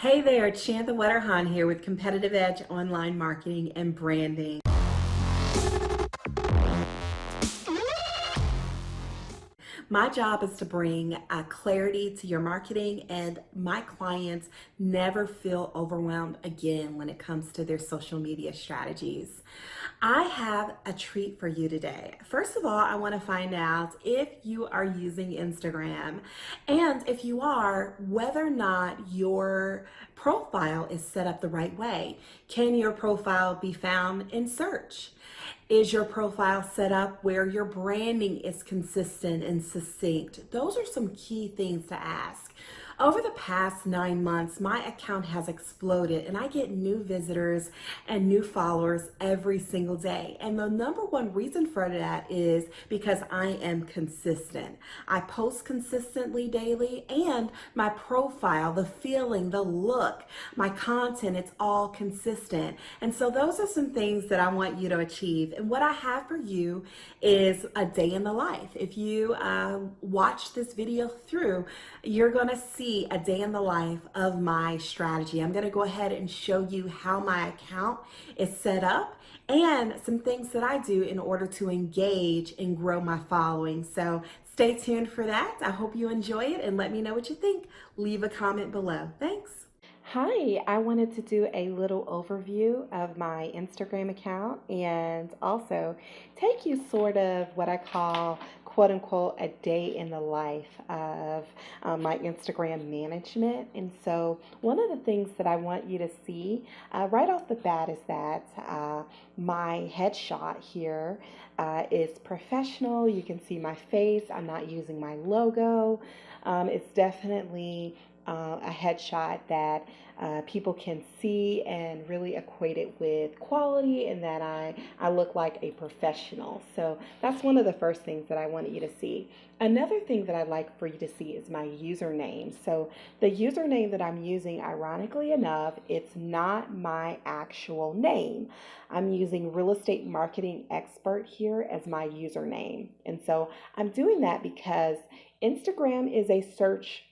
Hey there, it's Shantha Wetterhan here with Competitive Edge Online Marketing and Branding. My job is to bring clarity to your marketing, and my clients never feel overwhelmed again when it comes to their social media strategies. I have a treat for you today. First of all, I want to find out if you are using Instagram, and if you are, whether or not your profile is set up the right way. Can your profile be found in search? Is your profile set up where your branding is consistent and succinct? Those are some key things to ask. Over the past 9 months, my account has exploded and I get new visitors and new followers every single day. And the number one reason for that is because I am consistent. I post consistently daily, and my profile, the feeling, the look, my content, it's all consistent. And so those are some things that I want you to achieve. And what I have for you is a day in the life. If you watch this video through, you're going to see a day in the life of my strategy. I'm going to go ahead and show you how my account is set up and some things that I do in order to engage and grow my following. So stay tuned for that. I hope you enjoy it and let me know what you think. Leave a comment below. Thanks. Hi, I wanted to do a little overview of my Instagram account and also take you sort of what I call quote unquote a day in the life of my Instagram management. And so, one of the things that I want you to see right off the bat is that my headshot here is professional. You can see my face, I'm not using my logo. It's definitely a headshot that people can see and really equate it with quality, and that I look like a professional. So that's one of the first things that I wanted you to see. Another thing that I'd like for you to see is my username. So the username that I'm using, ironically enough, it's not my actual name. I'm using Real Estate Marketing Expert here as my username. And so I'm doing that because Instagram is a search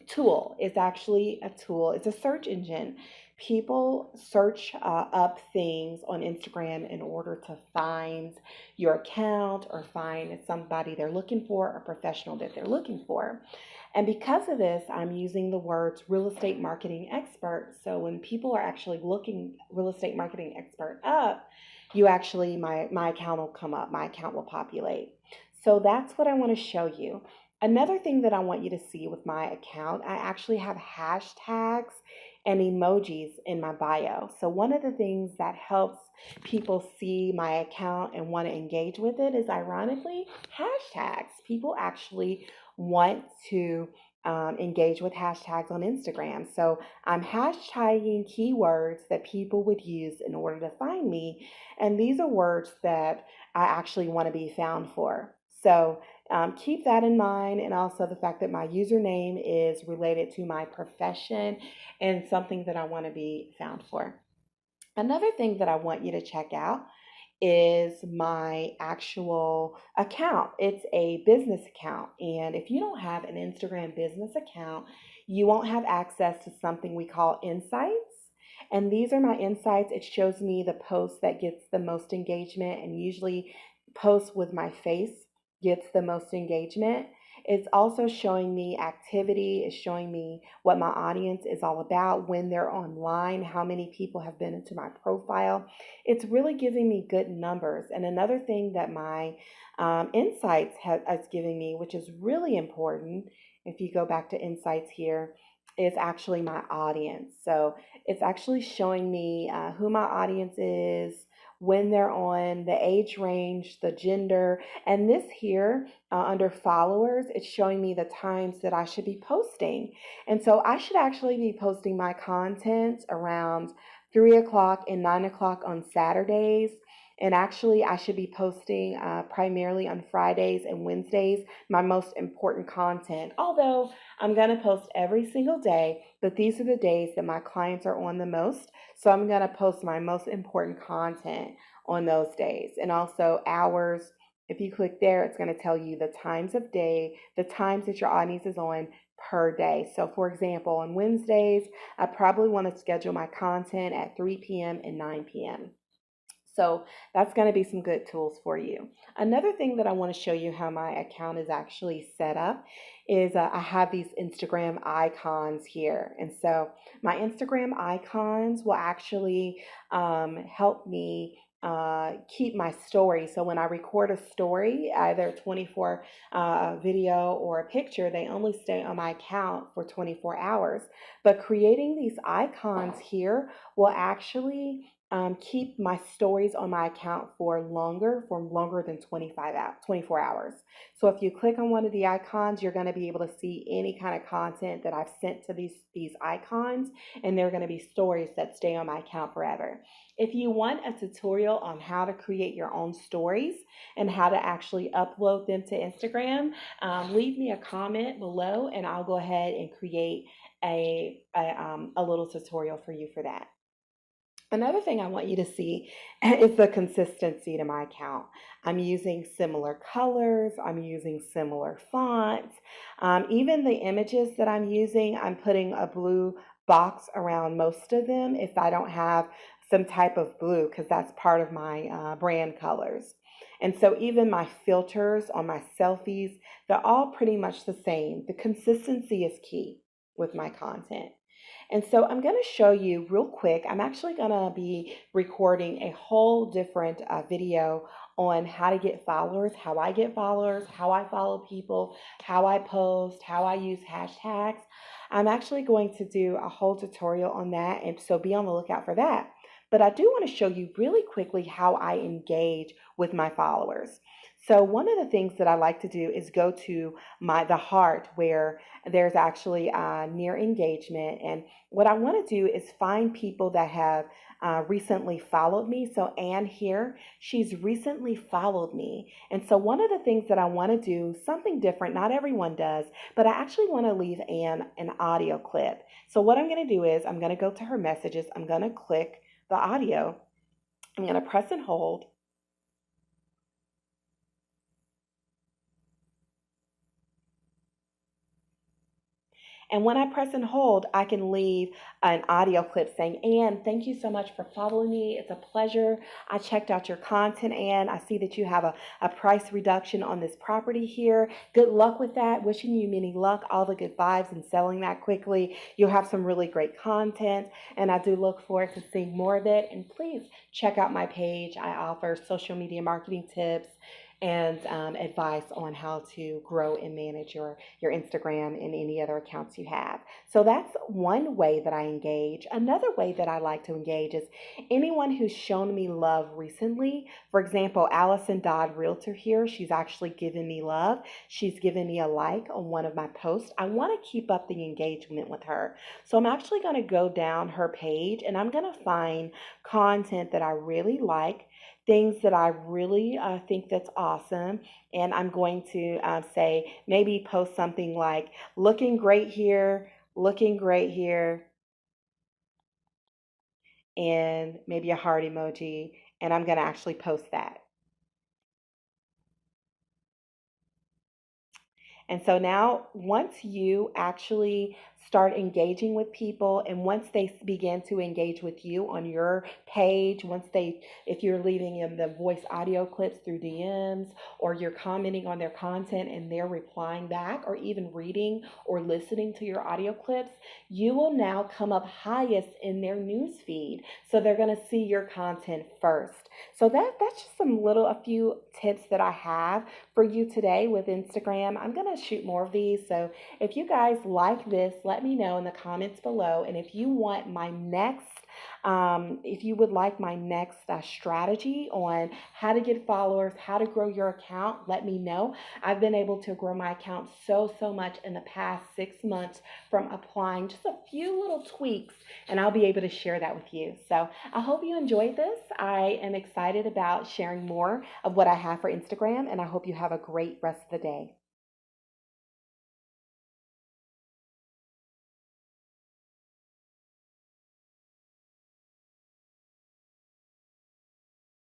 tool. It's actually a tool. It's a search engine. People search up things on Instagram in order to find your account or find somebody they're looking for, a professional that they're looking for. And because of this, I'm using the words real estate marketing expert. So when people are actually looking real estate marketing expert up, you actually, my account will come up, my account will populate. So that's what I want to show you. Another thing that I want you to see with my account, I actually have hashtags and emojis in my bio. So one of the things that helps people see my account and want to engage with it is, ironically, hashtags. People actually want to engage with hashtags on Instagram. So I'm hashtagging keywords that people would use in order to find me. And these are words that I actually want to be found for. So keep that in mind, and also the fact that my username is related to my profession and something that I want to be found for. Another thing that I want you to check out is my actual account. It's a business account, and if you don't have an Instagram business account, you won't have access to something we call insights. And these are my insights. It shows me the post that gets the most engagement, and usually posts with my face gets the most engagement. It's also showing me activity. It's showing me what my audience is all about, when they're online, how many people have been into my profile. It's really giving me good numbers. And another thing that my insights is giving me, which is really important, if you go back to insights here, is actually my audience. So it's actually showing me who my audience is, when they're on, the age range, the gender. And this here under followers, it's showing me the times that I should be posting. And so I should actually be posting my content around 3 o'clock and 9 o'clock on Saturdays. And actually, I should be posting primarily on Fridays and Wednesdays my most important content. Although I'm going to post every single day, but these are the days that my clients are on the most. So I'm going to post my most important content on those days. And also hours. If you click there, it's going to tell you the times of day, the times that your audience is on per day. So for example, on Wednesdays, I probably want to schedule my content at 3 p.m. and 9 p.m. So that's going to be some good tools for you. Another thing that I want to show you how my account is actually set up is I have these Instagram icons here. And so my Instagram icons will actually help me keep my story. So when I record a story, either 24 video or a picture, they only stay on my account for 24 hours. But creating these icons here will actually keep my stories on my account for longer than 24 hours. So if you click on one of the icons, you're going to be able to see any kind of content that I've sent to these icons, and they're going to be stories that stay on my account forever. If you want a tutorial on how to create your own stories and how to actually upload them to Instagram, leave me a comment below and I'll go ahead and create a little tutorial for you for that. Another thing I want you to see is the consistency to my account. I'm using similar colors, I'm using similar fonts. Even the images that I'm using, I'm putting a blue box around most of them if I don't have some type of blue, because that's part of my brand colors. And so even my filters on my selfies, they're all pretty much the same. The consistency is key with my content. And so I'm going to show you real quick. I'm actually going to be recording a whole different video on how to get followers, how I get followers, how I follow people, how I post, how I use hashtags. I'm actually going to do a whole tutorial on that, and so be on the lookout for that. But I do want to show you really quickly how I engage with my followers. So one of the things that I like to do is go to the heart where there's actually near engagement. And what I want to do is find people that have recently followed me. So Anne here, she's recently followed me. And so one of the things that I want to do, something different, not everyone does, but I actually want to leave Anne an audio clip. So what I'm going to do is I'm going to go to her messages. I'm going to click the audio. I'm going to press and hold. And when I press and hold, I can leave an audio clip saying, Anne, thank you so much for following me. It's a pleasure. I checked out your content, Anne. I see that you have a price reduction on this property here. Good luck with that. Wishing you many luck, all the good vibes and selling that quickly. You'll have some really great content, and I do look forward to seeing more of it. And please check out my page. I offer social media marketing tips and advice on how to grow and manage your Instagram and any other accounts you have. So that's one way that I engage. Another way that I like to engage is anyone who's shown me love recently. For example, Allison Dodd Realtor here, she's actually given me love. She's given me a like on one of my posts. I want to keep up the engagement with her. So I'm actually going to go down her page and I'm going to find content that I really like, things that I really think that's awesome. And I'm going to say, maybe post something like looking great here, and maybe a heart emoji. And I'm going to actually post that. And so now, once you actually start engaging with people and once they begin to engage with you on your page, if you're leaving them the voice audio clips through DMs or you're commenting on their content and they're replying back or even reading or listening to your audio clips, you will now come up highest in their news feed. So they're going to see your content first. So that's just a few tips that I have for you today with Instagram. I'm going to shoot more of these. So if you guys like this, let me know in the comments below. And if you want my next, if you would like my next strategy on how to get followers, how to grow your account, let me know. I've been able to grow my account so much in the past 6 months from applying just a few little tweaks, and I'll be able to share that with you. So I hope you enjoyed this. I am excited about sharing more of what I have for Instagram, and I hope you have a great rest of the day.